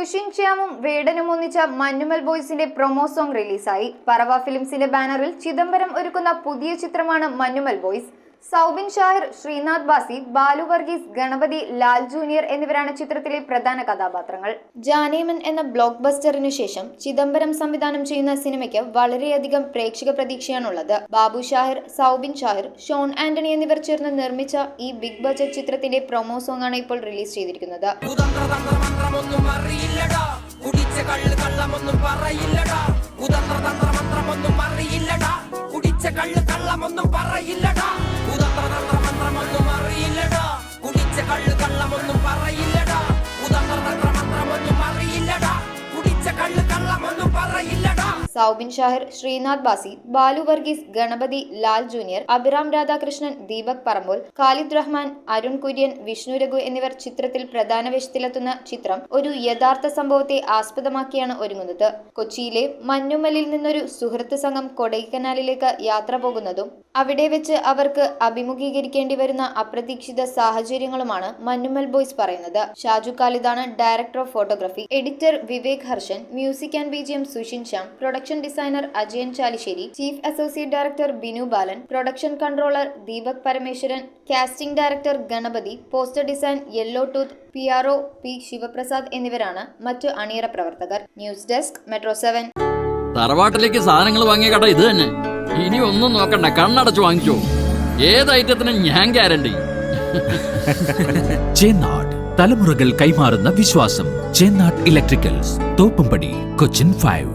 സുഷിൻ ശ്യാമും വേടനും ഒന്നിച്ച മഞ്ഞുമൽ ബോയ്സിന്റെ പ്രൊമോ സോങ് റിലീസായി. പറവ ഫിലിംസിന്റെ ബാനറിൽ ചിദംബരം ഒരുക്കുന്ന പുതിയ ചിത്രമാണ് മഞ്ഞുമൽ ബോയ്സ്. സൗബിൻ ഷാഹിർ, ശ്രീനാഥ് ബാസി, ബാലു വർഗീസ്, ഗണപതി, ലാൽ ജൂനിയർ എന്നിവരാണ് ചിത്രത്തിലെ പ്രധാന കഥാപാത്രങ്ങൾ. ജാനേമൻ എന്ന ബ്ലോക്ക് ബസ്റ്ററിനു ശേഷം ചിദംബരം സംവിധാനം ചെയ്യുന്ന സിനിമയ്ക്ക് വളരെയധികം പ്രേക്ഷക പ്രതീക്ഷയാണുള്ളത്. ബാബു ഷാഹിർ, സൗബിൻ ഷാഹിർ, ഷോൺ ആന്റണി എന്നിവർ ചേർന്ന് നിർമ്മിച്ച ഈ ബിഗ് ബജറ്റ് ചിത്രത്തിന്റെ പ്രൊമോ സോങ് ആണ് ഇപ്പോൾ റിലീസ് ചെയ്തിരിക്കുന്നത്. കള്ളമൊന്നും പറയില്ലടാ, മന്ത്രമൊന്നും അറിയില്ലടാ, കുടിച്ച കള്ളമൊന്നും പറയില്ലടാ, മന്ത്രമൊന്നും അറിയില്ലടാ, കുടിച്ച കള്ളമൊന്നും പറയില്ലടാ. സൗബിൻ ഷാഹിർ, ശ്രീനാഥ് ബാസി, ബാലു വർഗീസ്, ഗണപതി, ലാൽ ജൂനിയർ, അഭിറാം രാധാകൃഷ്ണൻ, ദീപക് പറമ്പോൾ, ഖാലിദ് റഹ്മാൻ, അരുൺ കുര്യൻ, വിഷ്ണു രഘു എന്നിവർ ചിത്രത്തിൽ പ്രധാന വേഷത്തിലെത്തുന്ന ചിത്രം ഒരു യഥാർത്ഥ സംഭവത്തെ ആസ്പദമാക്കിയാണ് ഒരുങ്ങുന്നത്. കൊച്ചിയിലെ മഞ്ഞുമലിൽ നിന്നൊരു സുഹൃത്ത് സംഘം കൊടൈക്കനാലിലേക്ക് യാത്ര പോകുന്നതും അവിടെ വെച്ച് അവർക്ക് അഭിമുഖീകരിക്കേണ്ടി വരുന്ന അപ്രതീക്ഷിത സാഹചര്യങ്ങളുമാണ് മഞ്ഞുമൽ ബോയ്സ് പറയുന്നത്. ഷാജു ഖാലിദാണ് director of photography. Editor Vivek Harshan, music and BGM Sushin Shyam, production designer Ajayan Chalissery, chief associate director Binu Balan, production controller Deepak Parameswaran, casting director Ganapathi, poster design yellow tooth, PRO P Sivaprasad എന്നിവരാണ് മറ്റു അണിയറ പ്രവർത്തകർ. News desk metro 7. തറവാട്ടിലേക്ക് സാധനങ്ങൾ വാങ്ങിയ കട ഇത് തന്നെ. ഇനി ഒന്നും നോക്കണ്ട, കണ്ണടച്ചു വാങ്ങിച്ചോ. ഏത് ഐറ്റത്തിനും ഞാൻ ഗ്യാരണ്ടി. ചേന്നാട്, തലമുറകൾ കൈമാറുന്ന വിശ്വാസം. ചേന്നാട് ഇലക്ട്രിക്കൽസ്, തോപ്പുംപടി, കൊച്ചിൻ 5.